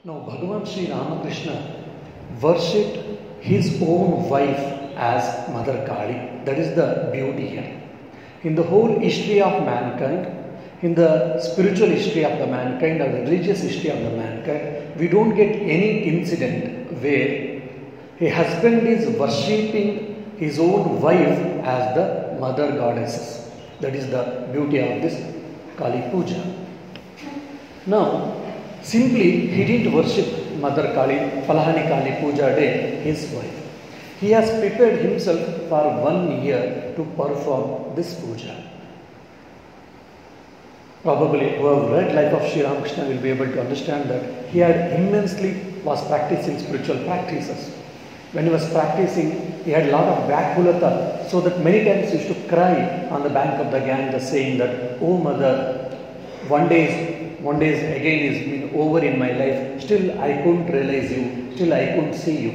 Now, Bhagavan Sri Ramakrishna worshipped his own wife as Mother Kali. That is the beauty here. In the whole history of mankind, in the spiritual history of the mankind or the religious history of the mankind, we don't get any incident where a husband is worshipping his own wife as the mother goddesses. That is the beauty of this Kali Puja. Now, simply he didn't worship Mother Kali, Palahani Kali Puja day, his wife. He has prepared himself for 1 year to perform this puja. Probably whoever read Life of Sri Ramakrishna will be able to understand that he had was practicing spiritual practices. When he was practicing, he had a lot of Vyakulata, so that many times he used to cry on the bank of the Ganges saying that, "Oh mother, one day again is been over in my life, still I couldn't realize you, still I couldn't see you."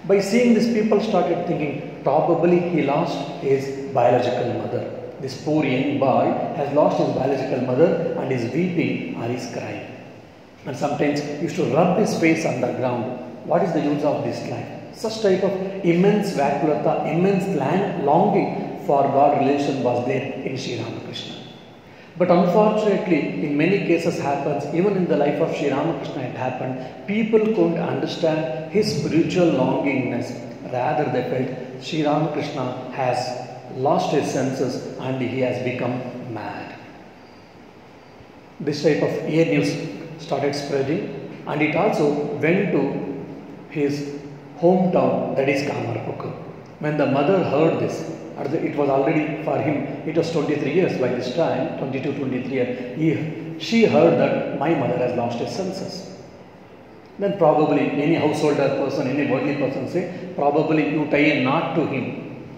By seeing this, people started thinking probably he lost his biological mother. This poor young boy has lost his biological mother and is weeping or is crying. And sometimes he used to rub his face on the ground. What is the use of this life? Such type of immense vakulata, immense longing for God relation was there in Sri Ramakrishna. But unfortunately, in many cases happens, even in the life of Sri Ramakrishna it happened, people couldn't understand his spiritual longingness. Rather they felt Sri Ramakrishna has lost his senses and he has become mad. This type of air news started spreading and it also went to his hometown, that is Kamarpukur. When the mother heard this, it was already for him, it was 23 years by this time, 22, 23 years. She heard that my mother has lost his senses. Then probably any householder person, any worldly person say, probably you tie a knot to him.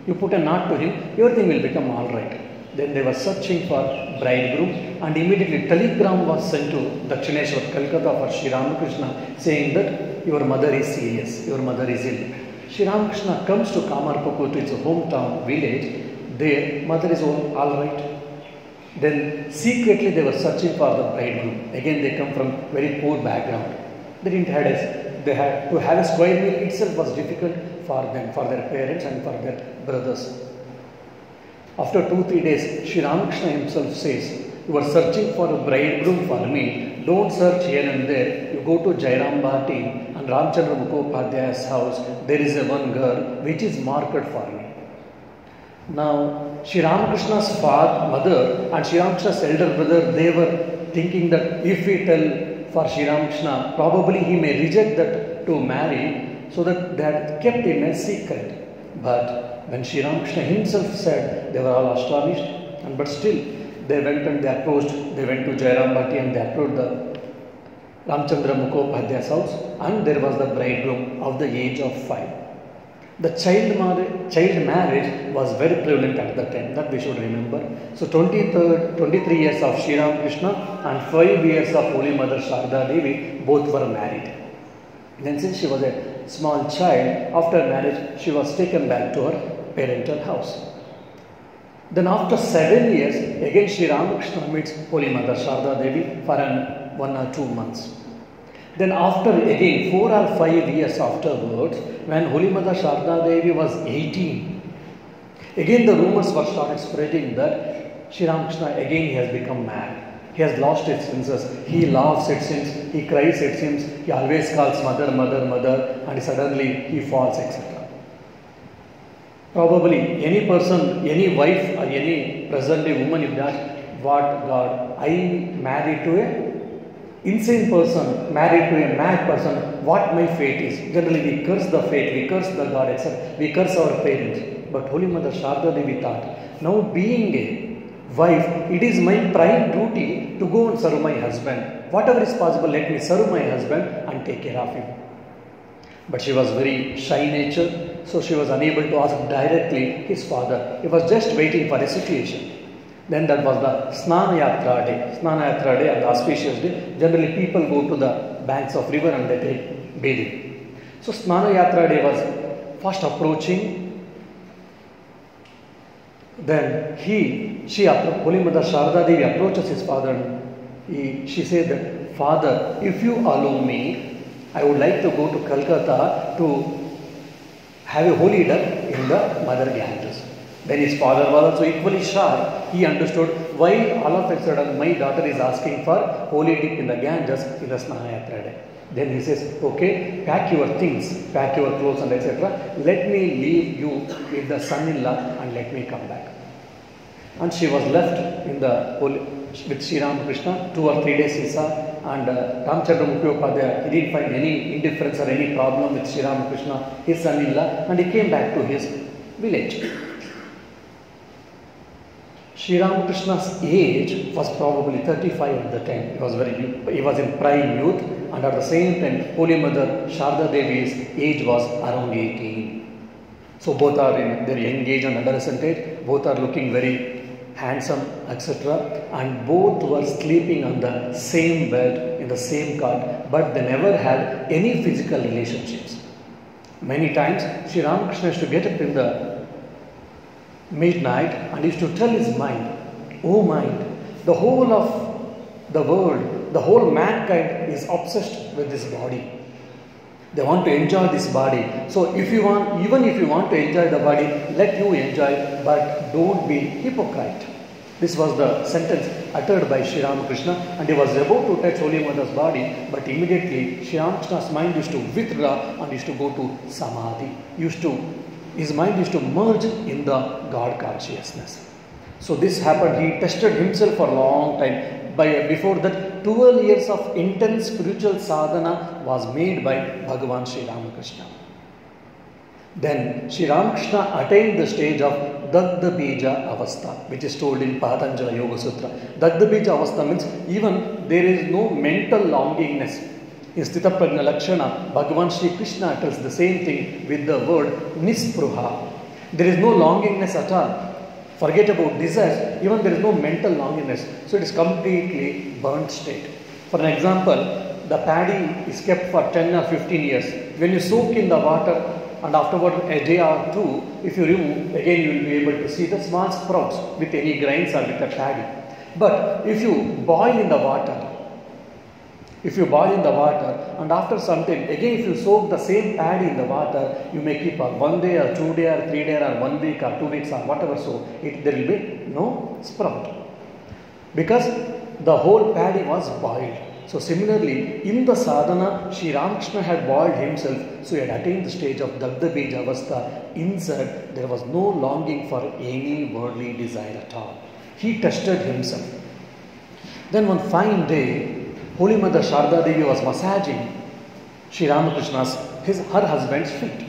You put a knot to him, everything will become alright. Then they were searching for bridegroom and immediately telegram was sent to Dakshineshwar, Calcutta for Sri Ramakrishna saying that your mother is serious, your mother is ill. Sri Ramakrishna comes to Kamarpukur, to his hometown village. Their mother is all right. Then secretly they were searching for the bridegroom. Again they come from very poor background. They had to have a square meal itself was difficult for them, for their parents and for their brothers. After 2-3 days, Sri Ramakrishna himself says, "You are searching for a bridegroom for me. Don't search here and there. You go to Jairam Bhati and Ramchandra Mukhopadhyay's house. There is a one girl which is marked for me." Now, Sri Ramakrishna's mother and Sri Ramakrishna's elder brother, they were thinking that if we tell for Sri Ramakrishna, probably he may reject that to marry, so that they had kept him a secret. But when Sri Ramakrishna himself said, they were all astonished, but still they went to Jairam Bhati and they approached the Ramchandra Mukhopadhyay's house, and there was the bridegroom of the age of 5. The child marriage was very prevalent at that time, that we should remember. So 23 years of Sri Ramakrishna and 5 years of Holy Mother Sharda Devi, both were married. Then since she was a small child, after marriage she was taken back to her parental house. Then after 7 years, again Sri Ramakrishna meets Holy Mother Sharda Devi for 1 or 2 months. Then after again 4 or 5 years afterwards, when Holy Mother Sharda Devi was 18, again the rumors were started spreading that Sri Ramakrishna again he has become mad. He has lost his senses. He laughs it seems, he cries it seems, he always calls mother, mother, mother, and suddenly he falls, etc. Probably any person, any wife or any present-day woman, if that, what God, I married to a insane person, married to a mad person, what my fate is. Generally we curse the fate, we curse the God, etc. We curse our parents. But Holy Mother Sharda Devi thought, now being a wife, it is my prime duty to go and serve my husband. Whatever is possible, let me serve my husband and take care of him. But she was very shy nature, so she was unable to ask directly his father. He was just waiting for a situation. Then that was the Snana Yatra day. Snana Yatra day, on the auspicious day, generally people go to the banks of river and they take bathing. So Snana Yatra day was fast approaching. Then Holy Mother Sharda Devi approaches his father and she said that, Father, if you allow me, I would like to go to Calcutta to have a holy duck in the Mother Ganges. Then his father was also equally sharp. He understood why all of a sudden my daughter is asking for holy dip in the Ganges in the Snahayatra day. Then he says, okay, pack your things, pack your clothes and etc. Let me leave you with the son-in-law and let me come back. And she was left in the with Sri Ramakrishna. 2 or 3 days he saw, and Ramchandra Mukhopadhyaya, he didn't find any indifference or any problem with Sri Ramakrishna, his son-in-law, and he came back to his village. Sri Ramakrishna's age was probably 35 at the time. He was in prime youth, and at the same time, Holy Mother Sharda Devi's age was around 18. So both are in their young age and adolescent age. Both are looking very handsome, etc. And both were sleeping on the same bed in the same cot, but they never had any physical relationships. Many times, Sri Ramakrishna used to get up in the midnight and used to tell his mind, "Oh mind, the whole of the world, the whole mankind is obsessed with this body. They want to enjoy this body. So if you want, even if you want to enjoy the body, let you enjoy, but don't be hypocrite." This was the sentence uttered by Sri Ramakrishna, and he was about to touch Holy Mother's body, but immediately Sri Ramakrishna's mind used to withdraw and used to go to samadhi. His mind used to merge in the God consciousness. So this happened. He tested himself for a long time. Before that, 12 years of intense spiritual sadhana was made by Bhagavan Sri Ramakrishna. Then Sri Ramakrishna attained the stage of Dagda Bija Avastha, which is told in Patanjala Yoga Sutra. Dagda Bija Avastha means even there is no mental longingness. In Sthita Prajna Lakshana, Bhagavan Sri Krishna tells the same thing with the word Nispruha. There is no longingness at all. Forget about desires, even there is no mental longingness. So it is completely burnt state. For an example, the paddy is kept for 10 or 15 years. When you soak in the water and afterward a day or two, if you remove, again you will be able to see the small sprouts with any grains or with the paddy. But if you boil in the water, and after some time, again if you soak the same paddy in the water, you may keep on 1 day or 2 days or 3 days or 1 week or 2 weeks or whatever, so there will be no sprout. Because the whole paddy was boiled. So similarly, in the sadhana, Sri Ramakrishna had boiled himself, so he had attained the stage of Dagda Bija Avastha. Inside, there was no longing for any worldly desire at all. He tested himself. Then one fine day, Holy Mother Sharda Devi was massaging Sri Ramakrishna's, her husband's feet.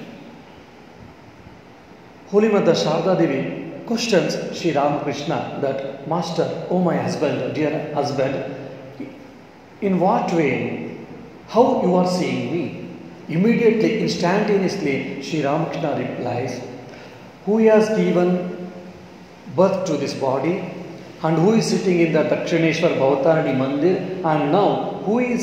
Holy Mother Sharda Devi questions Sri Ramakrishna that, "Master, oh my husband, dear husband, in what way, how you are seeing me?" Immediately, instantaneously, Sri Ramakrishna replies, "Who has given birth to this body, and who is sitting in the Dakshineshwar Bhavatarani Mandir, and now who is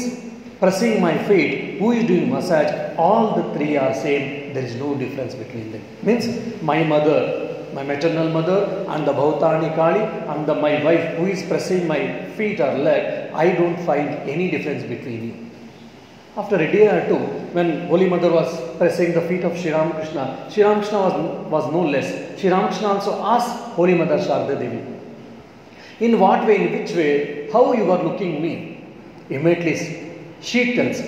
pressing my feet, who is doing massage, all the three are same, there is no difference between them." Means my mother, my maternal mother, and the Bhavatarani Kali, and my wife who is pressing my feet or leg, I don't find any difference between you. After a day or two, when Holy Mother was pressing the feet of Sri Ramakrishna, Sri Ramakrishna was no less. Sri Ramakrishna also asked Holy Mother Sharda Devi, "In what way, in which way, how you are looking me?" Immediately she tells,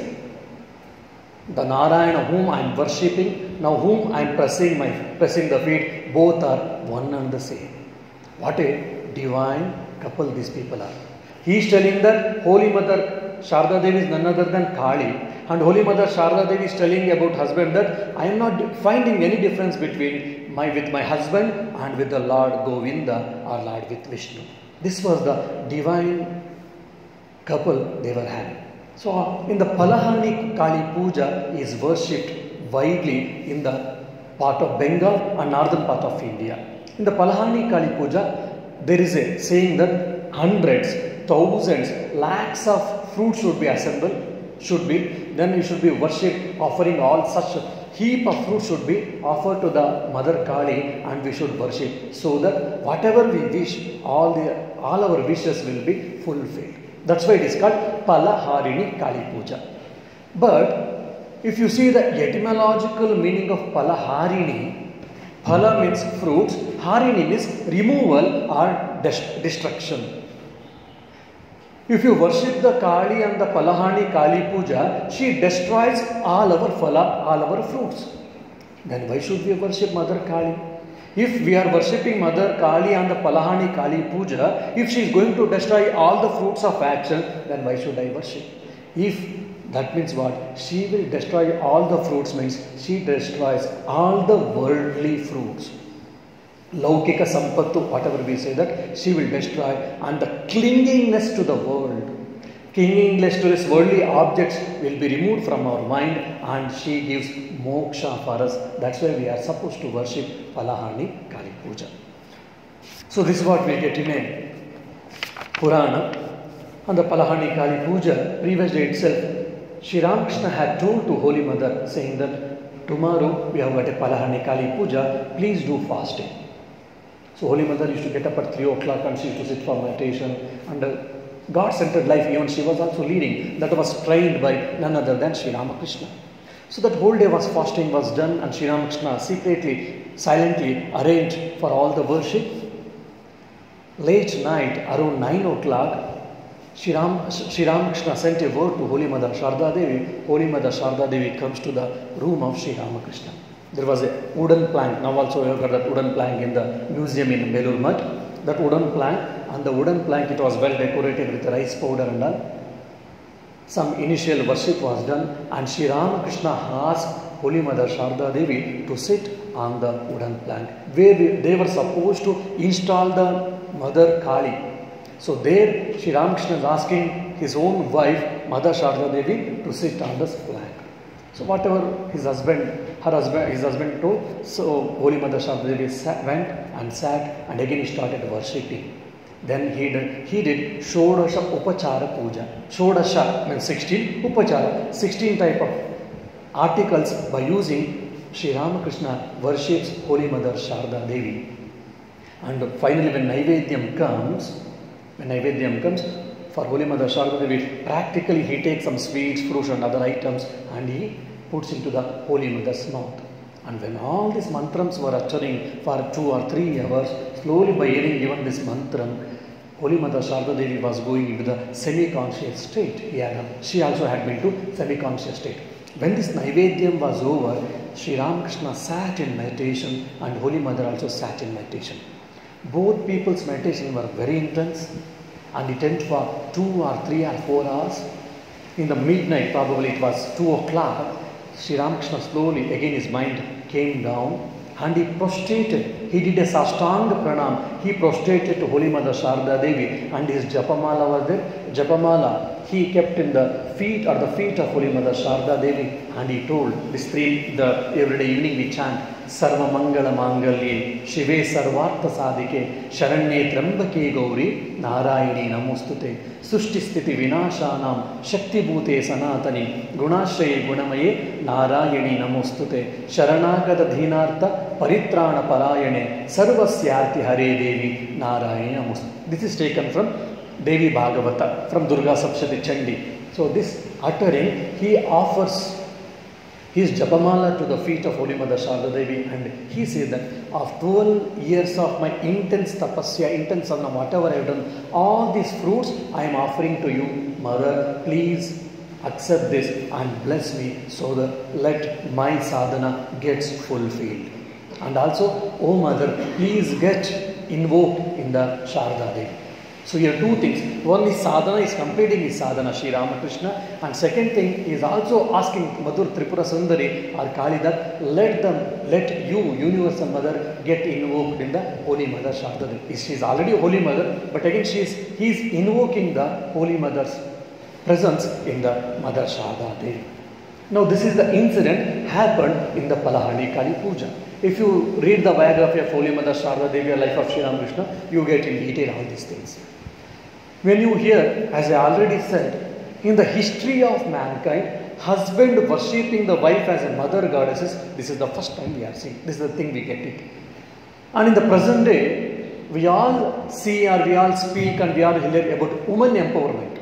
"The Narayana whom I am worshipping, now whom I am pressing the feet, both are one and the same." What a divine couple these people are. He is telling that Holy Mother Sharda Devi is none other than Kali, and Holy Mother Sharda Devi is telling about husband that I am not finding any difference between with my husband and with the Lord Govinda or Lord with Vishnu. This was the divine couple they were having. So in the Palahani Kali Puja is worshipped widely in the part of Bengal and northern part of India. In the Palahani Kali Puja, there is a saying that hundreds, thousands, lakhs of fruits should be assembled, then you should be worshipped, offering all such heap of fruits should be offered to the Mother Kali, and we should worship, so that whatever we wish, all our wishes will be fulfilled. That's why it is called Palaharini Kali Puja. But if you see the etymological meaning of Palaharini, Phala means fruits, Harini means removal or destruction. If you worship the Kali and the Palahani Kali Puja, she destroys all our phala, all our fruits. Then why should we worship Mother Kali? If we are worshipping Mother Kali and the Palahani Kali Puja, if she is going to destroy all the fruits of action, then why should I worship? If that means what? She will destroy all the fruits means she destroys all the worldly fruits. Laukika Sampattu, whatever we say that, she will destroy, and the clingingness to the world, clingingness to this worldly objects will be removed from our mind, and she gives moksha for us. That's why we are supposed to worship Palahani Kali Puja. So this is what we get in a Purana. On the Palahani Kali Puja, previous day itself, Sri Ramakrishna had told to Holy Mother, saying that tomorrow we have got a Palahani Kali Puja, please do fasting. So Holy Mother used to get up at 3 o'clock and she used to sit for meditation, and God-centered life even she was also leading, that was trained by none other than Sri Ramakrishna. So that whole day fasting was done, and Sri Ramakrishna secretly, silently arranged for all the worship. Late night, around 9 o'clock, Sri Ramakrishna sent a word to Holy Mother Sharda Devi. Holy Mother Sharda Devi comes to the room of Sri Ramakrishna. There was a wooden plank. Now also you have got that wooden plank in the museum in Belur Mutt. That wooden plank, and the wooden plank, it was well decorated with rice powder and all. Some initial worship was done, and Sri Ramakrishna asked Holy Mother Sharda Devi to sit on the wooden plank where they were supposed to install the Mother Kali. So there Sri Ramakrishna is asking his own wife, Mother Sharda Devi, to sit on this plank. So whatever his husband told, so Holy Mother Sharda Devi went and sat, and again he started worshipping. Then he did Shodasha Upachara Puja. Shodasha means 16, Upachara, 16 type of articles by using Sri Ramakrishna worships Holy Mother Sharda Devi. And finally when Naivedyam comes, for Holy Mother Sharda Devi, practically he takes some sweets, fruits and other items, and he puts into the Holy Mother's mouth. And when all these mantrams were uttering for 2 or 3 hours, slowly by hearing even this mantram, Holy Mother Sharda Devi was going into the semi-conscious state. She also had been to semi-conscious state. When this Naivedyam was over, Sri Ramakrishna sat in meditation, and Holy Mother also sat in meditation. Both people's meditation were very intense, and it went for 2 or 3 or 4 hours. In the midnight, probably it was 2 o'clock, Sri Ramakrishna slowly, again his mind came down, and he prostrated. He did a Sastanga Pranam. He prostrated to Holy Mother Sharda Devi, and his Japamala was there. Japamala he kept in the feet of Holy Mother Sharda Devi, and he told this every day evening we chant Sarva Mangala Mangalye Shive Sarvartha Sadike Sharanye Trambake Gauri Narayani Namostute Sushti Sthiti Vinashanam Shakti Bhute Sanatani Gunashraye Gunamaye Narayani Namostute Sharanagada Dhinartha Paritrana Parayane Sarvasyarti Hare Devi Narayani Namostute. This is taken from Devi Bhagavata, from Durga Saptashati Chandi. So this uttering, he offers his Japamala to the feet of Holy Mother Sharda Devi, and he said that of 12 years of my intense tapasya, intense sadhana, whatever I have done, all these fruits I am offering to you, Mother. Please accept this and bless me, so that let my sadhana gets fulfilled. And also, O Mother, please get invoked in the Sharda Devi. So here 2 things. One is sadhana, is completing his sadhana, Sri Ramakrishna. And second thing is also asking Madhur Tripura Sundari or Kali that let you, Universal Mother, get invoked in the Holy Mother Sharda Devi. She is already Holy Mother, but again he is invoking the Holy Mother's presence in the Mother Sharda Devi. Now this is the incident happened in the Palahani Kali Puja. If you read the biography of Holy Mother Sharda Devi, life of Sri Ramakrishna, you get in detail all these things. When you hear, as I already said, in the history of mankind, husband worshipping the wife as a mother goddesses, this is the first time we are seeing. This is the thing we get it. And in the present day, we all see or we all speak and we all hear about woman empowerment.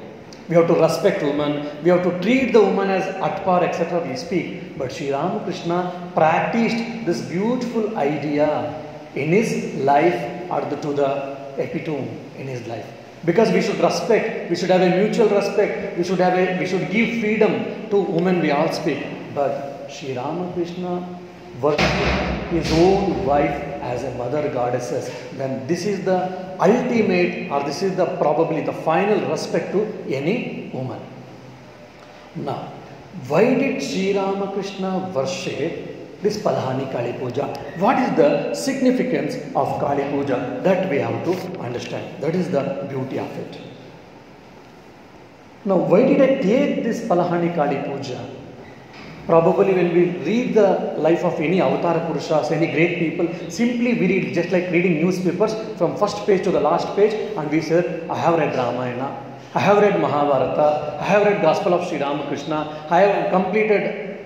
We have to respect women. We have to treat the woman as at par, etc. We speak. But Sri Ramakrishna practiced this beautiful idea in his life to the epitome in his life. Because we should respect, we should have a mutual respect, we should give freedom to women, we all speak. But Sri Ramakrishna worshipped his own wife as a mother goddess. Then this is the ultimate, or this is the probably the final respect to any woman. Now, why did Sri Ramakrishna worship this Palahani Kali Puja? What is the significance of Kali Puja? That we have to understand. That is the beauty of it. Now, why did I take this Palahani Kali Puja? Probably when we read the life of any Avatara Purushas, any great people, simply we read just like reading newspapers from first page to the last page, and we said, I have read Ramayana, I have read Mahabharata, I have read Gospel of Sri Ramakrishna, I have completed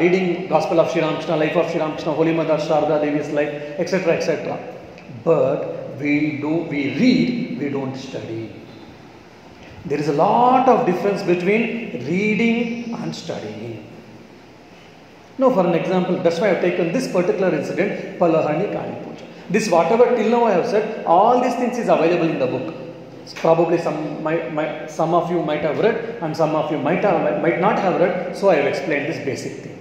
reading Gospel of Sri Ramakrishna, Life of Sri Ramakrishna, Holy Mother Sharda Devi's life, etc., etc. But we read, we don't study. There is a lot of difference between reading and studying. Now, for an example, that's why I have taken this particular incident, Palahani Kali Puja. This whatever till now I have said, all these things is available in the book. Probably some of you might have read and some of you might not have read, so I have explained this basic thing.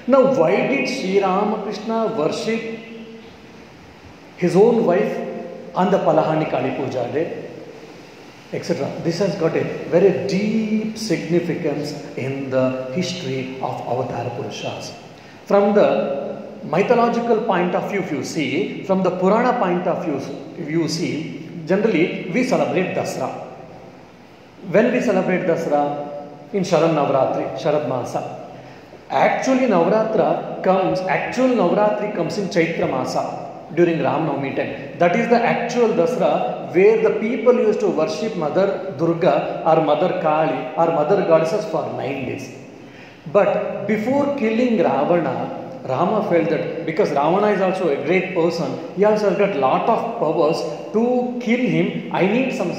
Now, why did Sri Ramakrishna worship his own wife on the Palahani Kali Puja day, etc.? This has got a very deep significance in the history of Avatara Purushas. From the mythological point of view, if you see, from the Purana point of view, if you see, generally, we celebrate Dasra. When we celebrate Dasra? In Sharad Navratri, Sharad Masa. Actual Navratri comes in Chaitra Masa during Ram Navami time. That is the actual Dasra where the people used to worship Mother Durga or Mother Kali or Mother Goddesses for 9 days. But before killing Ravana, Rama felt that because Ravana is also a great person, he also has got lot of powers. To kill him, I need some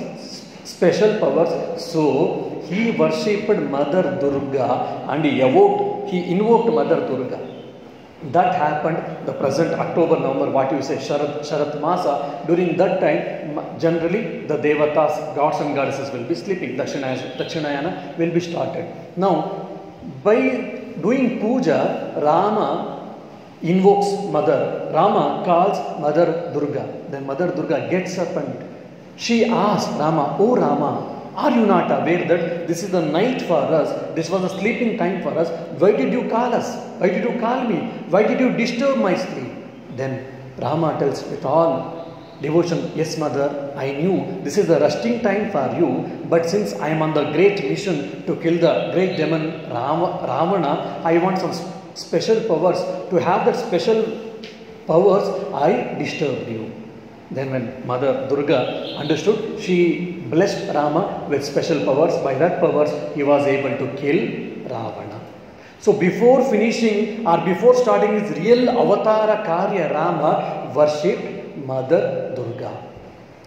special powers. So he worshipped Mother Durga and he invoked Mother Durga. That happened the present October, November, what you say, Sharat Masa. During that time, generally the Devatas, gods and goddesses will be sleeping. Dakshinayana will be started. Now, by doing puja, Rama invokes Mother. Rama calls Mother Durga. Then Mother Durga gets up and she asks Rama, "Oh Rama, are you not aware that this is the night for us? This was the sleeping time for us. Why did you call us? Why did you call me? Why did you disturb my sleep?" Then Rama tells with all devotion, "Yes, Mother, I knew this is the resting time for you, but since I am on the great mission to kill the great demon Ravana, I want some special powers. To have that special powers, I disturbed you." Then when Mother Durga understood, she blessed Rama with special powers. By that powers, he was able to kill Ravana. So before finishing or before starting his real avatara karya, Rama worshipped Mother Durga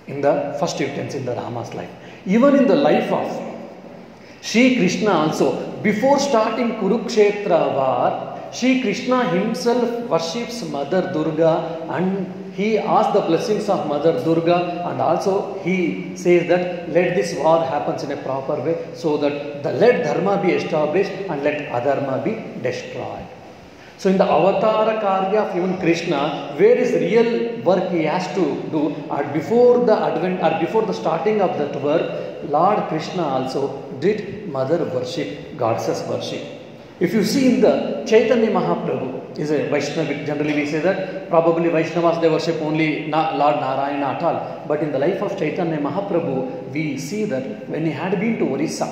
in the first instance in the Rama's life. Even in the life of Shri Krishna also, before starting Kurukshetra war, Shri Krishna himself worships Mother Durga and he asks the blessings of Mother Durga, and also he says that let this war happens in a proper way so that let dharma be established and let adharma be destroyed. So in the avatara karya of even Krishna, where is real work he has to do, and before the advent or before the starting of that work, Lord Krishna also did mother worship, goddess worship. If you see in the Chaitanya Mahaprabhu, is a Vaishnavic, generally we say that probably Vaishnavas they worship only Lord Narayana at all. But in the life of Chaitanya Mahaprabhu, we see that when he had been to Orissa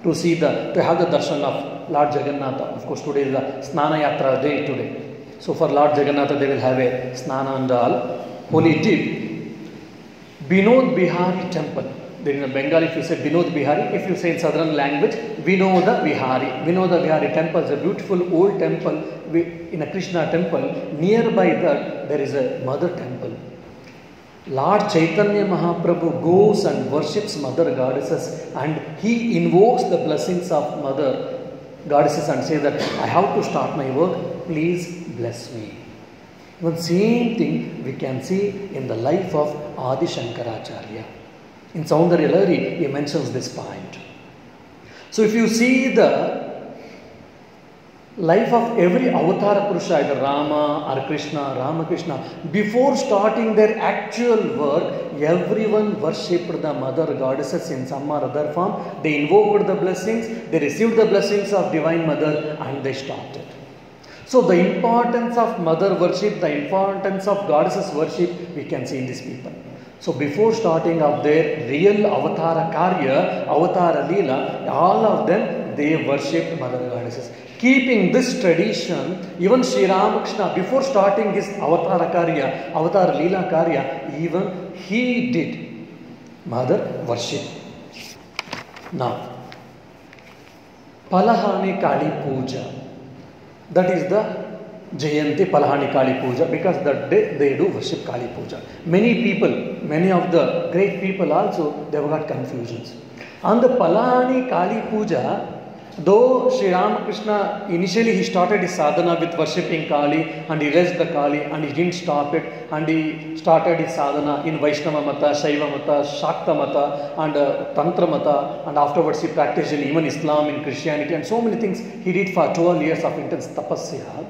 to have the darshan of Lord Jagannatha, of course today is the Snana Yatra day today. So for Lord Jagannatha they will have a Snana and all holy deep. Binod Bihari temple. Then in Bengali, if you say Binod Bihari, if you say in southern language, Vinoda Vihari. Vinoda Vihari temple is a beautiful old temple in a Krishna temple. Nearby that, there is a mother temple. Lord Chaitanya Mahaprabhu goes and worships Mother Goddesses, and he invokes the blessings of Mother Goddesses and says that I have to start my work, please bless me. Even same thing we can see in the life of Adi Shankaracharya. In Saundarya Lahari, he mentions this point. So if you see the life of every Avatara Purusha, either Rama or Krishna, Ramakrishna, before starting their actual work, everyone worshipped the Mother Goddesses in some or other form. They invoked the blessings, they received the blessings of Divine Mother, and they started. So the importance of Mother worship, the importance of Goddesses worship, we can see in these people. So before starting of their real Avatara Karya, Avatara Leela, all of them, they worshipped Mother Goddesses. Keeping this tradition, even Sri Ramakrishna, before starting his Avatara Karya, Avatara Leela Karya, even he did Mother worship. Now, Palahani Kali Puja. That is the Jayanti Palahani Kali Puja, because that day they do worship Kali Puja. Many people, many of the great people also, they have got confusions. On the Palahani Kali Puja, though Sri Ramakrishna initially he started his sadhana with worshipping Kali, and he raised the Kali and he didn't stop it, and he started his sadhana in Vaishnava Mata, Shaiva Mata, Shakta Mata and Tantra Mata, and afterwards he practiced in even Islam, in Christianity, and so many things he did for 12 years of intense tapasya.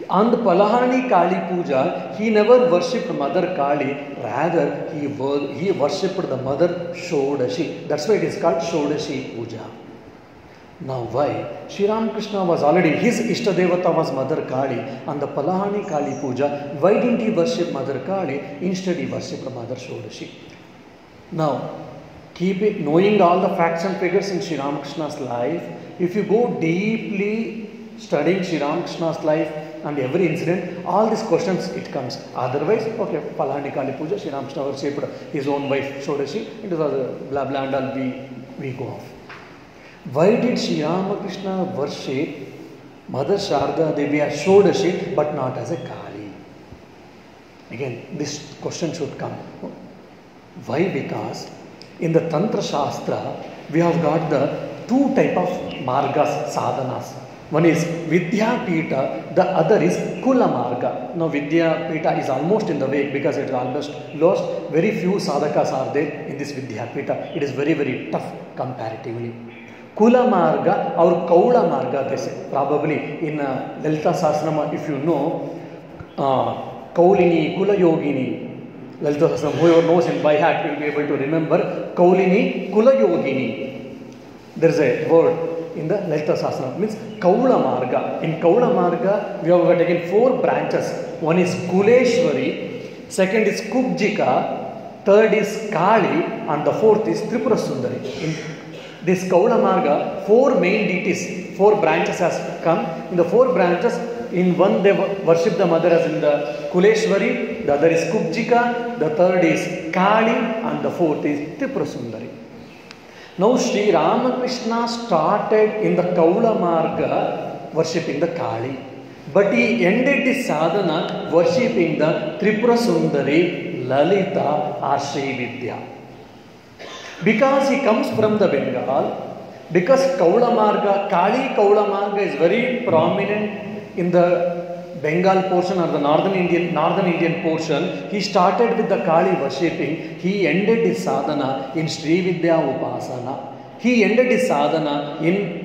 On the Palahani Kali Puja, he never worshipped Mother Kali, rather he worshipped the Mother Shodashi. That's why it is called Shodashi Puja. Now why? Sri Ramakrishna was already, his Ishtadevata was Mother Kali. On the Palahani Kali Puja, why didn't he worship Mother Kali? Instead he worshipped Mother Shodashi. Now, knowing all the facts and figures in Sri Ramakrishna's life, if you go deeply studying Sri Ramakrishna's life and every incident, all these questions it comes. Otherwise, okay, Palahani Kali Puja, Sri Ramakrishna worshipped his own wife Shodashi, it was blah blah and all we go off. Why did Sri Ramakrishna worship Mother Sharda Devi as Shodashi but not as a Kali? Again, this question should come. Why? Because in the Tantra Shastra, we have got the two type of margas, sadhanas. One is Vidya Pita, the other is Kula Marga. Now Vidya Pita is almost in the way because it is almost lost. Very few sadhakas are there in this Vidya Pita. It is very, very tough comparatively. Kula Marga or Kaula Marga, they say. Probably in Lalita Sahasranama, if you know, Kaulini, Kula Yogini, Lalita Sahasranama, whoever knows in by heart will be able to remember Kaulini, Kula Yogini. There is a word in the Lalita Sahasranama, means Kaula Marga. In Kaula Marga, we have got again 4 branches. One is Kuleshwari, second is Kubjika, third is Kali, and the fourth is Tripura Sundari. In this Kaula Marga, 4 main deities, 4 branches has come. In the 4 branches, in one they worship the mother as in the Kuleshwari, the other is Kubjika, the third is Kali, and the fourth is Tripura Sundari. Now Sri Ramakrishna started in the Kaula Marga worshipping the Kali, but he ended his sadhana worshipping the Tripura Sundari, Lalita or Sri Vidya. Because he comes from the Bengal, because Kaula Marga, Kali Kaula Marga is very prominent in the Bengal portion or the northern Indian portion, he started with the Kali worshipping. He ended his sadhana in Sri Vidya Upasana. He ended his sadhana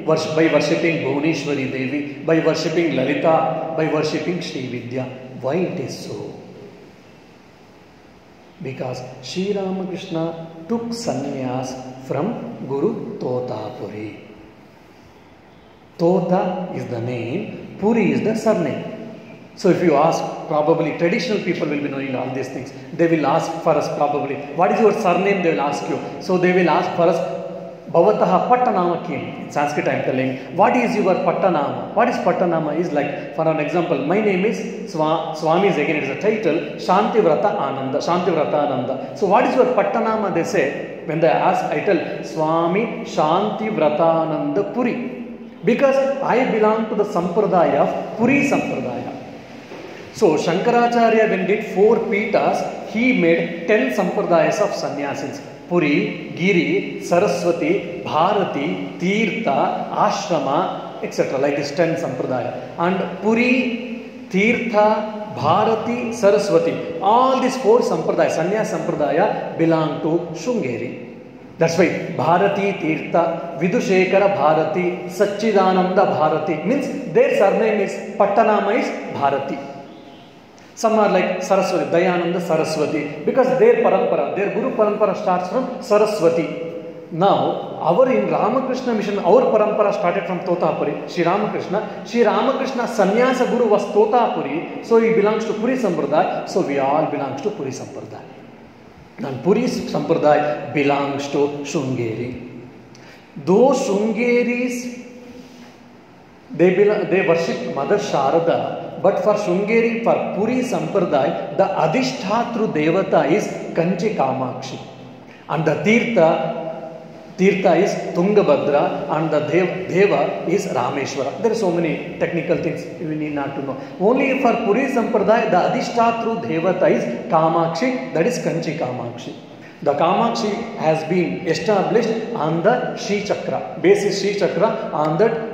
by worshipping Bhuvaneshwari Devi, by worshipping Lalita, by worshipping Sri Vidya. Why it is so? Because Sri Ramakrishna took sannyas from Guru Totapuri. Tota is the name, Puri is the surname. So if you ask, probably traditional people will be knowing all these things. They will ask for us probably, what is your surname? They will ask you. So they will ask for us, Bhavataha Pattanama Kim. In Sanskrit I am telling, what is your Pattanama? What is Pattanama? Is like, for an example, my name is Swami is again, it is a title, Shantivrata Ananda. Shantivrata Ananda. So what is your Pattanama? They say, when they ask, I tell Swami Shantivrata Ananda Puri. Because I belong to the Sampradaya of Puri Sampradaya. So Shankaracharya, when did 4 Pitas, he made 10 sampradayas of sannyasis. Puri, Giri, Saraswati, Bharati, Tirtha, Ashrama, etc. Like this 10 sampradaya. And Puri, Tirtha, Bharati, Saraswati, all these 4 sampradaya, sannyas sampradaya belong to Sringeri. That's why Bharati, Tirtha, Vidushekara Bharati, Satchidananda Bharati means their surname is Pattanama is Bharati. Some are like Saraswati, Dayananda Saraswati, because their parampara, their Guru parampara starts from Saraswati. Now, our in Ramakrishna mission, our parampara started from Totapuri, Sri Ramakrishna. Sri Ramakrishna Sannyasa Guru was Totapuri, so he belongs to Puri Sampradaya, so we all belongs to Puri Sampradaya. And Puri Sampradaya belongs to Sringeri. Those Shringeris, they worship Mother Sharada. But for Sringeri, for Puri Sampradaya, the Adhishtatru Devata is Kanchi Kamakshi. And the Tirtha is Tungabhadra, and the Deva is Rameshwara. There are so many technical things we need not to know. Only for Puri Sampradaya, the Adhishtatru Devata is Kamakshi, that is Kanchi Kamakshi. The Kamakshi has been established on the Shri Chakra. Basis Shri Chakra, on that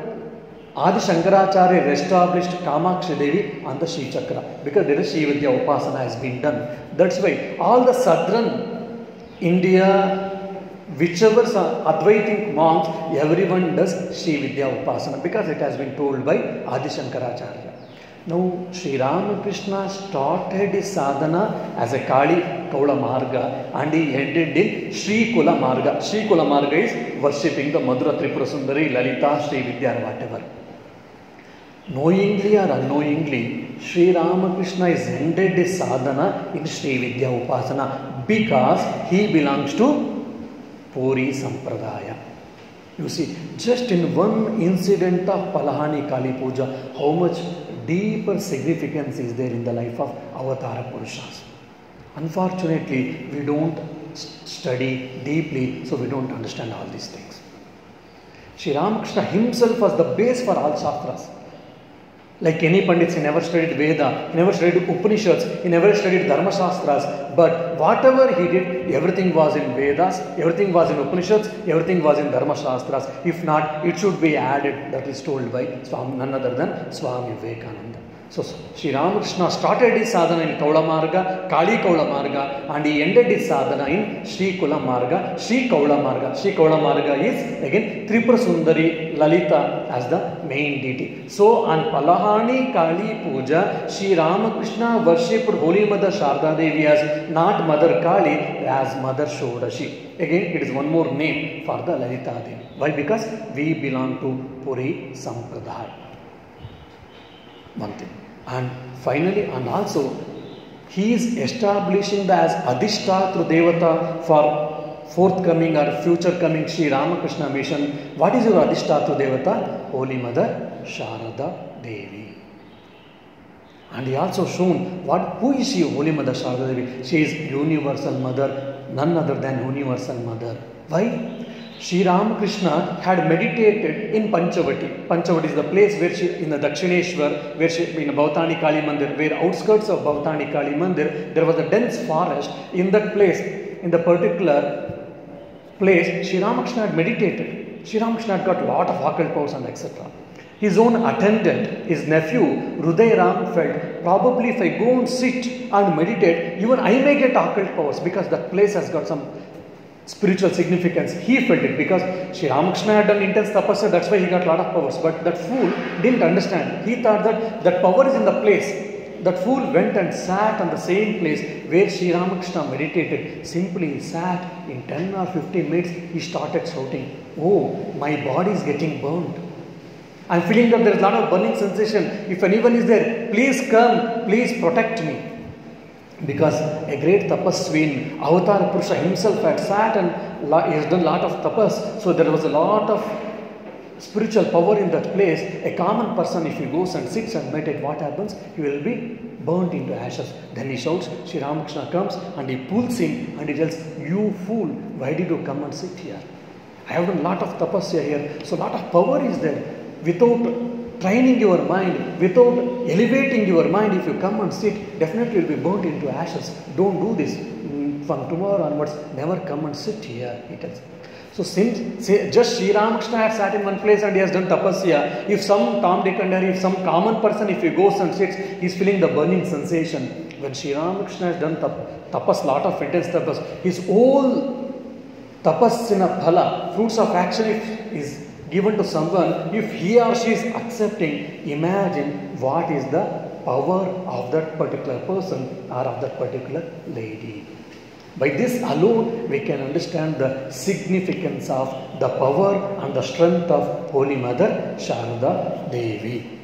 Adi Shankaracharya established Kamakshi Devi on the Shri Chakra, because there is Shri Vidya Upasana has been done. That's why all the southern India, whichever Advaitic monks, everyone does Shri Vidya Upasana, because it has been told by Adi Shankaracharya. Now, Sri Ramakrishna started his sadhana as a Kali Kaula Marga, and he ended in Sri Kula Marga. Sri Kula Marga is worshipping the Madhura Tripura Sundari, Lalita, Sri Vidya, or whatever. Knowingly or unknowingly, Sri Ramakrishna is ended his sadhana in Sri Vidya Upasana, because he belongs to Puri Sampradaya. You see, just in one incident of Palahani Kali Puja, how much deeper significance is there in the life of Avatara Purushas. Unfortunately, we don't study deeply, so we don't understand all these things. Sri Ramakrishna himself was the base for all Shastras. Like any Pandits, he never studied Veda, he never studied Upanishads, he never studied Dharma Shastras. But whatever he did, everything was in Vedas, everything was in Upanishads, everything was in Dharma Shastras. If not, it should be added. That is told by none other than Swami Vivekananda. So, Sri Ramakrishna started his sadhana in Kaula Marga, Kali Kaula Marga, and he ended his sadhana in Sri Kula Marga, Sri Kaula Marga. Sri Kaula Marga is again Tripura Sundari, Lalita as the main deity. So, on Palahani Kali Puja, Sri Ramakrishna worshipped Holy Mother Sharda Devi as not Mother Kali, as Mother Shodashi. Again, it is one more name for the Lalita Devi. Why? Because we belong to Puri Sampradaya. One thing. And finally, and also, he is establishing the as Adhishtatru Devata for forthcoming or future coming Sri Ramakrishna mission. What is your Adhishtatru Devata? Holy Mother Sharada Devi. And he also shown who is she, Holy Mother Sharada Devi? She is Universal Mother, none other than Universal Mother. Why? Sri Ramakrishna had meditated in Panchavati. Panchavati is the place where she, in the Dakshineshwar, where she, in Bhavatani Kali Mandir, where outskirts of Bhavatani Kali Mandir, there was a dense forest. In that place, in the particular place, Sri Ramakrishna had meditated. Sri Ramakrishna had got a lot of occult powers and etc. His own attendant, his nephew, Hruday Ram felt, probably if I go and sit and meditate, even I may get occult powers, because that place has got some spiritual significance. He felt it because Sri Ramakrishna had done intense tapasya, that's why he got a lot of powers. But that fool didn't understand. He thought that power is in the place. That fool went and sat on the same place where Sri Ramakrishna meditated. Simply sat. In 10 or 15 minutes, he started shouting, "Oh, my body is getting burned. I'm feeling that there is a lot of burning sensation. If anyone is there, please come, please protect me." Because a great tapasvi, Avatara Purusha himself had sat and he has done a lot of tapas. So there was a lot of spiritual power in that place. A common person, if he goes and sits and meditates, what happens? He will be burnt into ashes. Then he shouts, Sri Ramakrishna comes and he pulls him and he tells, "You fool, why did you come and sit here? I have done a lot of tapasya here. So a lot of power is there. Without training your mind, without elevating your mind, if you come and sit, definitely you will be burnt into ashes. Don't do this. From tomorrow onwards, never come and sit here, he tells. So since just Sri Ramakrishna has sat in one place and he has done tapasya, if some Tom, Dick and Harry, if some common person, if he goes and sits, he is feeling the burning sensation. When Sri Ramakrishna has done tapas, lot of intense tapas, his whole tapasina phala, fruits of action, is given to someone, if he or she is accepting, imagine what is the power of that particular person or of that particular lady. By this alone, we can understand the significance of the power and the strength of Holy Mother Sharada Devi.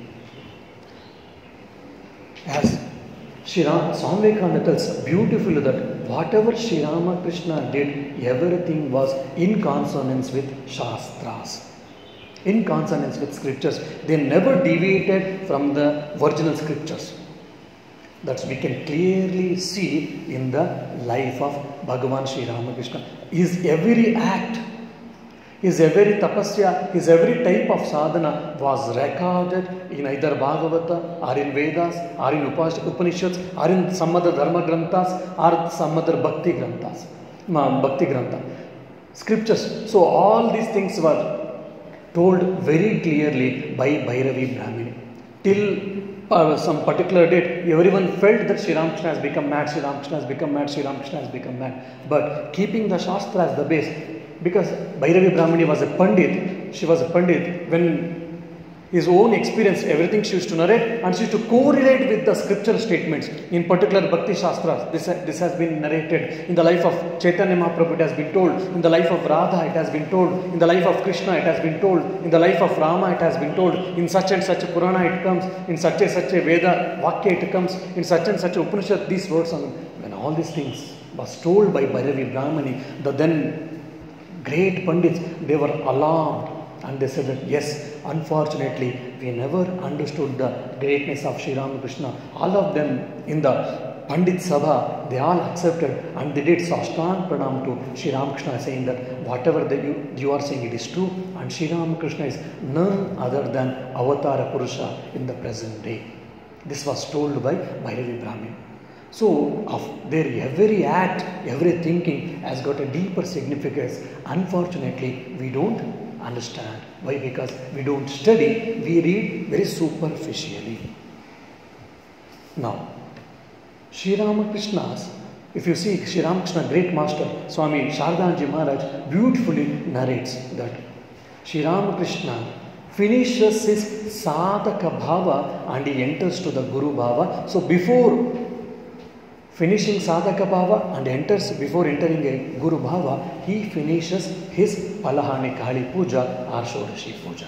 As Swami Vivekananda tells beautifully that whatever Sri Ramakrishna did, everything was in consonance with Shastras, in consonance with scriptures. They never deviated from the original scriptures. That we can clearly see in the life of Bhagavan Sri Ramakrishna. His every act, his every tapasya, his every type of sadhana was recorded in either Bhagavata or in Vedas or in Upanishads or in some other Dharma Granthas or some other Bhakti Granthas, Bhakti Grantha, scriptures. So all these things were told very clearly by Bhairavi Brahmini. Till some particular date, everyone felt that Sri Ramakrishna has become mad, Sri Ramakrishna has become mad, Sri Ramakrishna has become mad. But keeping the Shastra as the base, because Bhairavi Brahmini was a Pandit, she was a Pandit, when his own experience, everything she used to narrate, and she used to correlate with the scriptural statements, in particular Bhakti Shastras. This has been narrated. In the life of Chaitanya Mahaprabhu, it has been told. In the life of Radha, it has been told. In the life of Krishna, it has been told. In the life of Rama, it has been told. In such and such a Purana, it comes. In such a Veda Vakya, it comes. In such and such a Upanishad, these words. When all these things was told by Bhairavi Brahmani, the then great Pandits, they were alarmed. And they said that, yes, unfortunately, we never understood the greatness of Sri Ramakrishna. All of them in the Pandit Sabha, they all accepted and they did Sashtang Pranam to Sri Ramakrishna, saying that whatever you are saying, it is true. And Sri Ramakrishna is none other than Avatara Purusha in the present day. This was told by Bhairavi Brahmin. So, of their every act, every thinking has got a deeper significance. Unfortunately, we don't understand. Why? Because we don't study, we read very superficially. Now, Sri Ramakrishna's, if you see Sri Ramakrishna, great master, Swami Shardanji Maharaj, beautifully narrates that Sri Ramakrishna finishes his sadhaka bhava and he enters to the Guru bhava. So, before finishing sadhaka bhava and enters, before entering a Guru bhava, he finishes his Palahani Kali Puja or Shodashi Puja.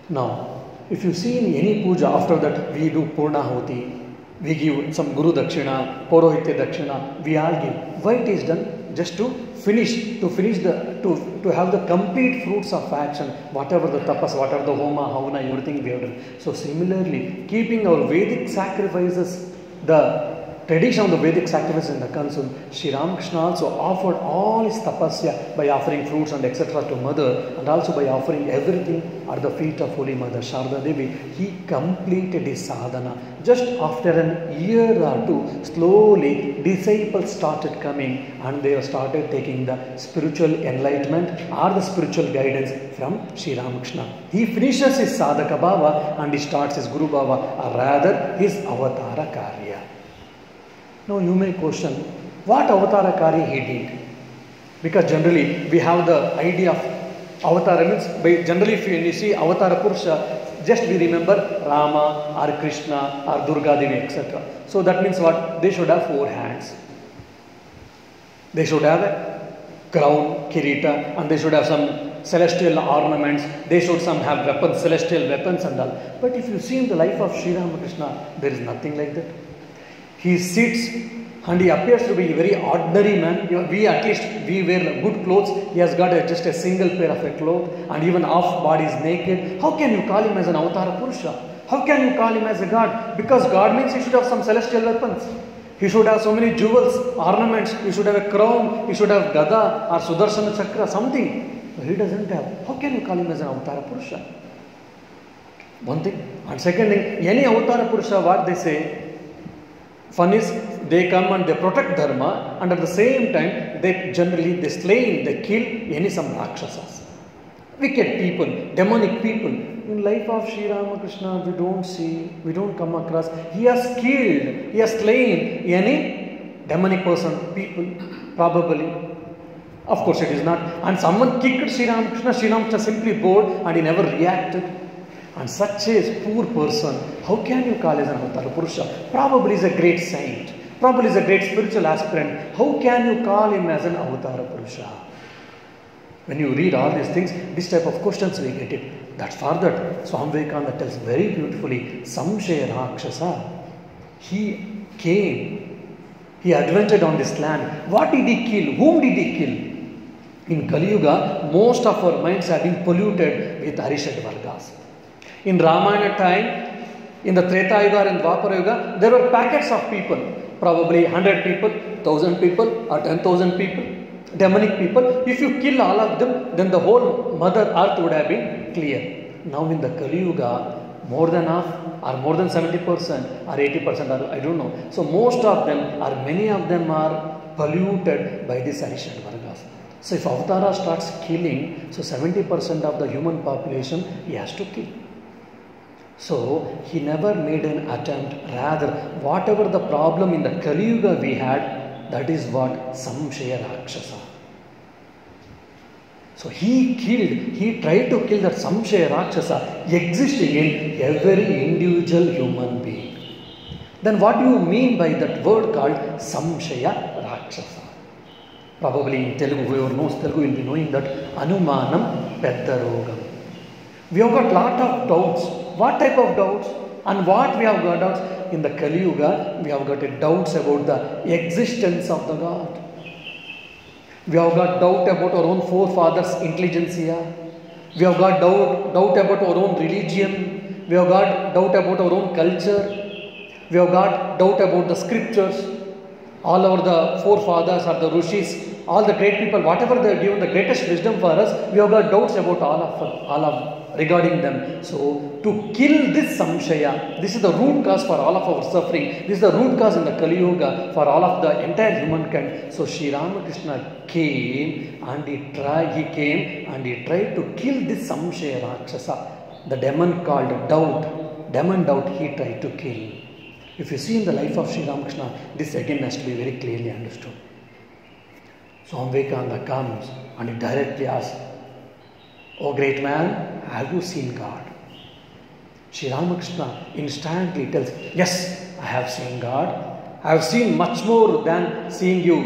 Now, if you see in any puja, after that we do Purnahuti, we give some Guru Dakshina, Porohitya Dakshina, we all give. Why it is done? Just to finish to have the complete fruits of action, whatever the tapas, whatever the homa, havana, everything we have done. So similarly, keeping our Vedic sacrifices, the tradition of the Vedic sacrifices in the concern, Sri Ramakrishna also offered all his tapasya by offering fruits and etc. to Mother, and also by offering everything at the feet of Holy Mother Sharda Devi. He completed his sadhana. Just after an year or two, slowly disciples started coming and they started taking the spiritual enlightenment or the spiritual guidance from Sri Ramakrishna. He finishes his sadhaka bhava and he starts his Guru bhava, or rather his avatara karya. Now you may question, what avatara karya he did? Because generally we have the idea of avatara means, generally if you see avatara Purusha, just we remember Rama or Krishna or Durga Devi, etc. So that means what? They should have 4 hands. They should have a crown, kirita, and they should have some celestial ornaments. They should have weapons, celestial weapons and all. But if you see in the life of Sri Ramakrishna, there is nothing like that. He sits and he appears to be a very ordinary man. We wear good clothes. He has got just a single pair of a cloth and even half body is naked. How can you call him as an avatara Purusha? How can you call him as a God? Because God means he should have some celestial weapons. He should have so many jewels, ornaments. He should have a crown. He should have Gada or Sudarshana Chakra, something. He doesn't have. How can you call him as an Avatara Purusha? One thing. And second thing, any Avatara Purusha, what they say, one is they come and they protect Dharma, and at the same time, they generally, they slay, they kill some Rakshasas. Wicked people, demonic people. In life of Sri Ramakrishna, we don't see, we don't come across. He has killed, he has slain any demonic person, people, probably. Of course, it is not. And someone kicked Sri Ramakrishna simply bowed and he never reacted. And such a poor person, how can you call as an Avatara Purusha? Probably is a great saint, probably is a great spiritual aspirant. How can you call him as an Avatara Purusha? When you read all these things, this type of questions we get it. That's for that. Swami Vivekananda tells very beautifully, Samshaya Rakshasa. He came, he adventured on this land. What did he kill? Whom did he kill? In Kali Yuga, most of our minds have been polluted with Arishad Vargas. In Ramayana time, in the Treta Yuga and Dwapara Yuga, there were packets of people, probably 100 people, 1000 people or 10,000 people, demonic people. If you kill all of them, then the whole Mother Earth would have been clear. Now in the Kali Yuga, more than half or more than 70% or 80%, or I don't know. So most of them or many of them are polluted by this Arishad Vargas. So if Avatara starts killing, so 70% of the human population he has to kill. So he never made an attempt. Rather, whatever the problem in the Kali Yuga we had, that is what Samshaya Rakshasa. So he tried to kill that Samshaya Rakshasa existing in every individual human being. Then what do you mean by that word called Samshaya Rakshasa? Probably in Telugu, whoever knows Telugu will be knowing that Anumanam Peddarogam. We have got lot of doubts. What type of doubts? And what we have got doubts? In the Kali Yuga, we have got doubts about the existence of the God. We have got doubt about our own forefathers' intelligentsia. We have got doubt about our own religion. We have got doubt about our own culture. We have got doubt about the scriptures. All over the forefathers or the rishis, all the great people, whatever they have given the greatest wisdom for us, we have got doubts about all of regarding them. So to kill this samshaya, this is the root cause for all of our suffering. This is the root cause in the Kali Yuga for all of the entire humankind. So Sri Ramakrishna came and he tried to kill this samshaya rakshasa, the demon called doubt. Demon doubt he tried to kill. If you see in the life of Sri Ramakrishna, this again has to be very clearly understood. Swami Vivekananda comes and he directly asks, "Oh great man, have you seen God?" Sri Ramakrishna instantly tells, "Yes, I have seen God. I have seen much more than seeing you.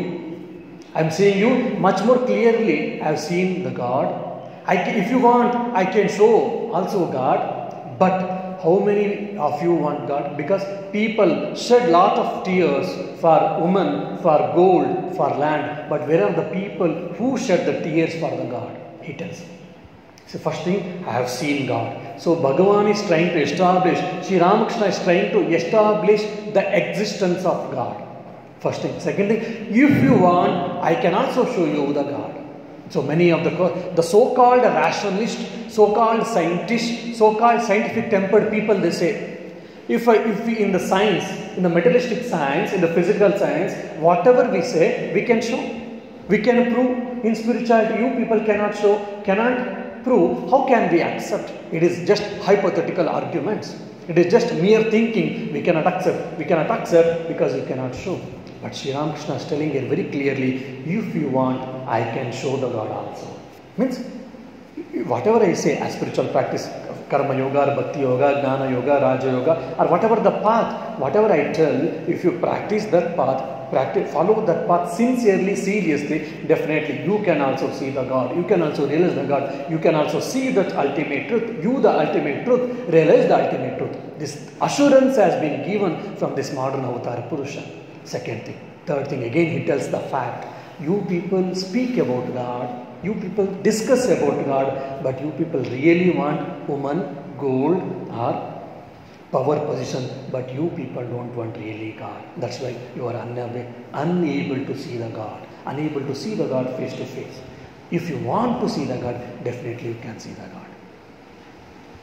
I am seeing you much more clearly. I have seen the God. If you want, I can show also God. But how many of you want God? Because people shed lot of tears for women, for gold, for land. But where are the people who shed the tears for the God?" He tells. So first thing, I have seen God. So Bhagavan is trying to establish, Sri Ramakrishna is trying to establish the existence of God. First thing. Second thing, if you want, I can also show you the God. So many of the so-called rationalist, so-called scientist, so-called scientific tempered people, they say, if we in the science, in the materialistic science, in the physical science, whatever we say, we can show. We can prove. In spirituality, you people cannot show, cannot prove. How can we accept? It is just hypothetical arguments. It is just mere thinking. We cannot accept. We cannot accept because we cannot show. But Sri Ramakrishna is telling here very clearly, if you want, I can show the God also. Means, whatever I say as spiritual practice, karma yoga, or bhakti yoga, jnana yoga, raja yoga, or whatever the path, whatever I tell, if you practice that path, follow that path sincerely, seriously, definitely you can also see the God. You can also realize the God. You can also see that ultimate truth. You, the ultimate truth, realize the ultimate truth. This assurance has been given from this modern Avatara Purusha. Second thing. Third thing, again he tells the fact. You people speak about God. You people discuss about God. But you people really want woman, gold or power position, but you people don't want really God. That's why you are unable to see the God, unable to see the God face to face. If you want to see the God, definitely you can see the God.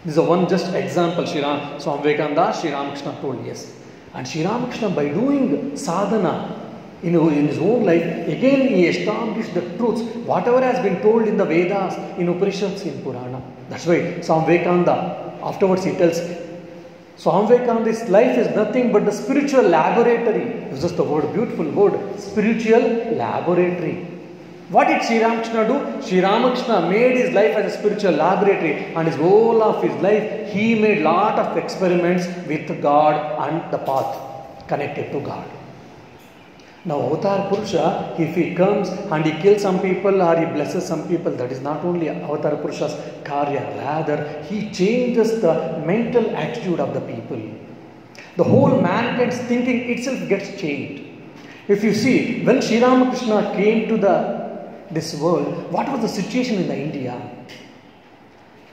This is one just example. Swami Vivekananda, Sri Ramakrishna told, yes. And Sri Ramakrishna, by doing sadhana in his own life, again he established the truths, whatever has been told in the Vedas, in Upanishads, in Purana. That's why Swami Vivekananda, afterwards he tells, Swami Vivekananda's life is nothing but the spiritual laboratory. This is the word, beautiful word, spiritual laboratory. What did Sri Ramakrishna do? Sri Ramakrishna made his life as a spiritual laboratory, and his whole of his life he made lot of experiments with God and the path connected to God. Now Avatar Purusha, if he comes and he kills some people or he blesses some people, that is not only Avatar Purusha's karya, rather he changes the mental attitude of the people. The whole mankind's thinking itself gets changed. If you see, when Sri Ramakrishna came to this world, what was the situation in the India?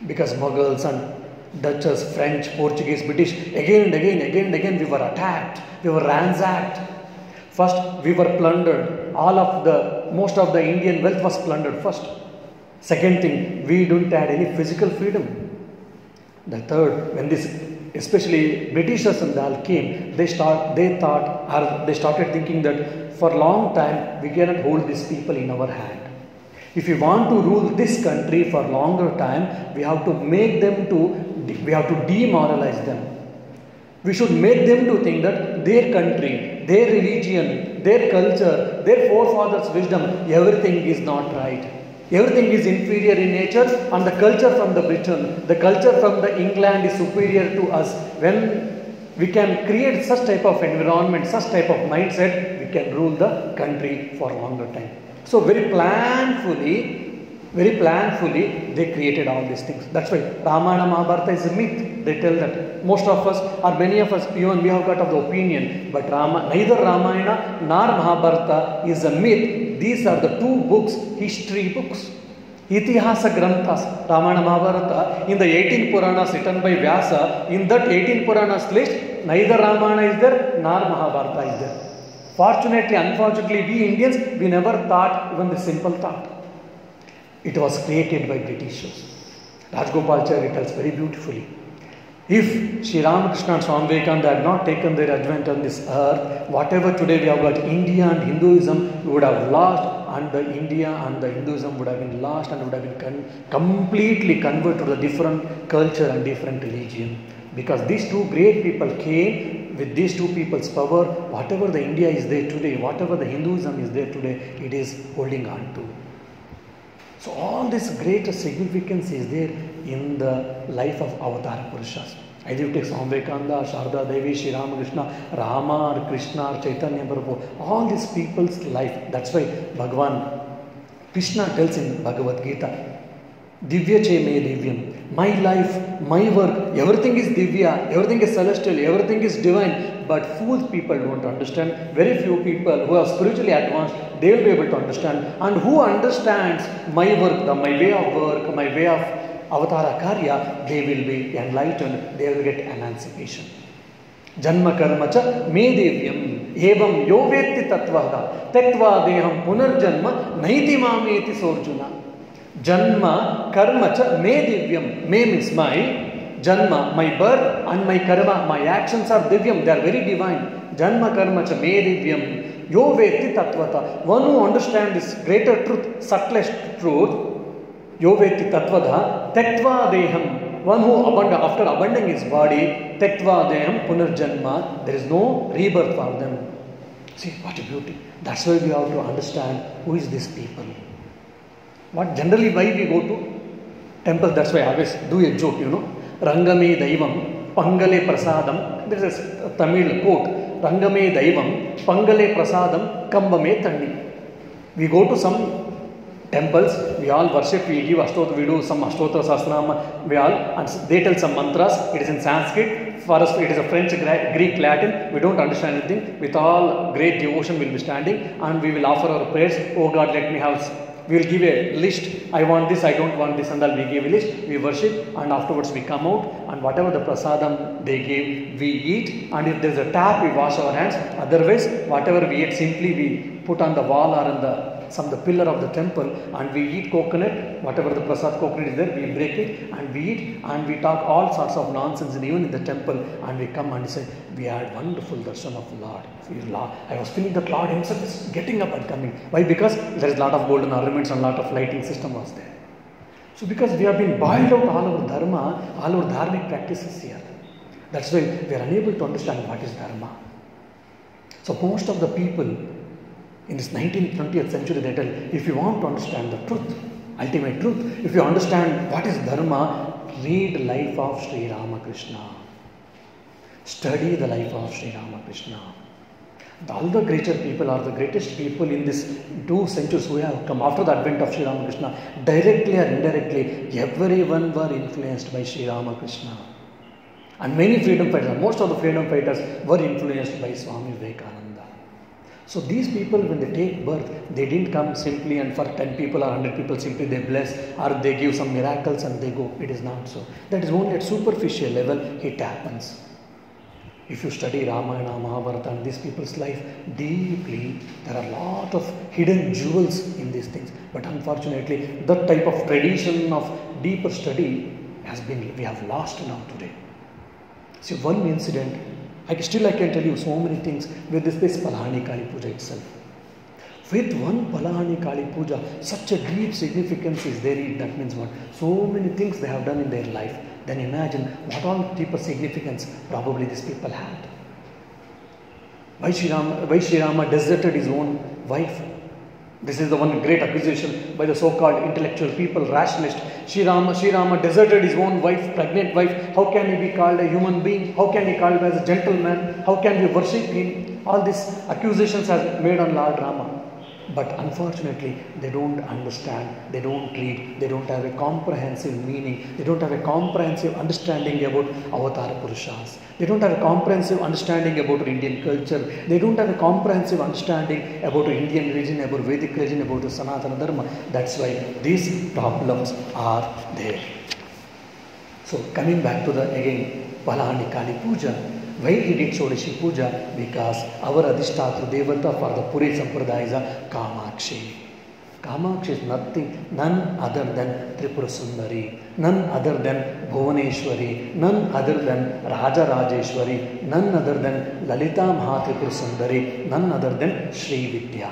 Because Mughals and Dutchess, French, Portuguese, British, again and again we were attacked, we were ransacked. First, we were plundered. Most of the Indian wealth was plundered first. Second thing, we didn't have any physical freedom. The third, when this, especially Britishers and all came, they started thinking that for a long time we cannot hold these people in our hand. If we want to rule this country for longer time, we have to demoralize them. We should make them to think that their country, their religion, their culture, their forefathers' wisdom, everything is not right. Everything is inferior in nature, and the culture from the Britain, the culture from the England is superior to us. When we can create such type of environment, such type of mindset, we can rule the country for a longer time. So very planfully, they created all these things. That's why Ramayana Mahabharata is a myth. They tell that most of us, or many of us, even we have got of the opinion, but neither Ramayana nor Mahabharata is a myth. These are the two books, history books. Itihasa Granthas, Ramayana Mahabharata, in the 18 Puranas written by Vyasa, in that 18 Puranas list, neither Ramayana is there nor Mahabharata is there. Fortunately, unfortunately, we Indians, we never thought even the simple thought. It was created by Britishers. Rajgopalacharya tells very beautifully. If Sri Ramakrishna and Swami Vivekananda had not taken their advent on this earth, whatever today we have got India and Hinduism, we would have lost, and the India and the Hinduism would have been lost and would have been completely converted to a different culture and different religion. Because these two great people came with these two people's power, whatever the India is there today, whatever the Hinduism is there today, it is holding on to. So all this greater significance is there in the life of Avatar Purushas. Either you take Swami Vivekananda, Sharda Devi, Sri Ramakrishna, Rama or Krishna or Chaitanya Prabhu, all these people's life. That's why Bhagavan Krishna tells in Bhagavad Gita, Divya che me divyam, my life, my work, everything is divya, everything is celestial, everything is divine. But fools people don't understand. Very few people who are spiritually advanced, they will be able to understand. And who understands my work, my way of work, my way of avatara karya, they will be enlightened, they will get emancipation. Janma karma cha me devyam evam yovetti tattvada tektva deham punarjanma naiti mameti sorjuna. Janma karma cha me divyam. Me means my janma, my birth and my karma, my actions are divyam, they are very divine. Janma karma cha me divyam yo veti tattvata. One who understands this greater truth, subtlest truth, yo veti tattvada tektva deham. One who after abandoning his body, tektva deham punarjanma, there is no rebirth for them. See what a beauty. That's why we have to understand who is these people. What generally why we go to temple, that's why I always do a joke, Rangame Daivam, Pangale Prasadam. There is a Tamil quote, Rangame Daivam, Pangale Prasadam, Kambame Tandi. We go to some temples, we all worship, we give Ashtota, we do some Ashtota Sastranama, we all, and they tell some mantras, it is in Sanskrit, for us it is a French, Greek, Latin, we don't understand anything. With all great devotion we will be standing and we will offer our prayers, oh God, let me have. We will give a list, I want this, I don't want this, and then we give a list, we worship, and afterwards we come out, and whatever the prasadam they give, we eat, and if there is a tap, we wash our hands. Otherwise, whatever we eat, simply we put on the wall or on the some the pillar of the temple, and we eat coconut, whatever the prasad coconut is there, we break it and we eat, and we talk all sorts of nonsense, and even in the temple, and we come and say, we had wonderful darshan of the Lord. I was feeling that Lord himself is getting up and coming. Why? Because there is a lot of golden ornaments and a lot of lighting system was there. So because we have been boiled out all our dharma, all our dharmic practices here. That's why we are unable to understand what is dharma. So most of the people in this 19th, 20th century, they tell, if you want to understand the truth, ultimate truth, if you understand what is dharma, read life of Sri Ramakrishna. Study the life of Sri Ramakrishna. All the greater people are the greatest people in this 2 centuries who have come after the advent of Sri Ramakrishna. Directly or indirectly, everyone were influenced by Sri Ramakrishna. And many freedom fighters, most of the freedom fighters were influenced by Swami Vivekananda. So these people, when they take birth, they didn't come simply and for 10 people or 100 people simply they bless or they give some miracles and they go. It is not so. That is only at superficial level it happens. If you study Ramayana, Mahabharata and these people's life deeply, there are a lot of hidden jewels in these things. But unfortunately, that type of tradition of deeper study we have lost now today. See, one incident, I can tell you so many things with this Palani Kali Puja itself. With one Palani Kali Puja, such a deep significance is there. That means what? So many things they have done in their life. Then imagine what all deeper significance probably these people had. Why Sri Rama deserted his own wife? This is the one great accusation by the so-called intellectual people, rationalists. Sri Rama deserted his own wife, pregnant wife. How can he be called a human being? How can he be called as a gentleman? How can we worship him? All these accusations are made on Lord Rama. But unfortunately, they don't understand, they don't read, they don't have a comprehensive meaning, they don't have a comprehensive understanding about Avatar Purushas. They don't have a comprehensive understanding about Indian culture. They don't have a comprehensive understanding about Indian religion, about Vedic religion, about the Sanatana Dharma. That's why these problems are there. So coming back to again Palani Kali Puja. Why he did Shodashi Puja? Because our Adhishtatra Devata for the Puri Sampradaya is a Kamakshi. Kamakshi is none other than Tripura Sundari, none other than Bhuvaneshwari, none other than Raja Rajeshwari, none other than Lalita Mahatripura Sundari, none other than Sri Vidya.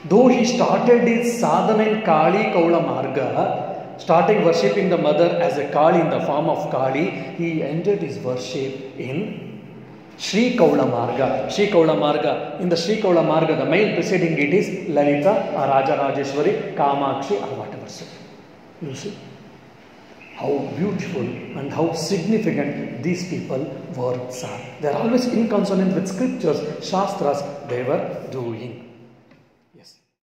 Though he started his sadhana in Kali Kaula Marga, starting worshipping the mother as a Kali in the form of Kali, he ended his worship in Sri Kaula Marga. Sri Kaula Marga. In the Sri Kaula Marga, the male preceding it is Lalita or Raja Rajeshwari, Kamakshi or whatever. So, you see how beautiful and how significant these people were. They are always in consonance with scriptures, shastras they were doing.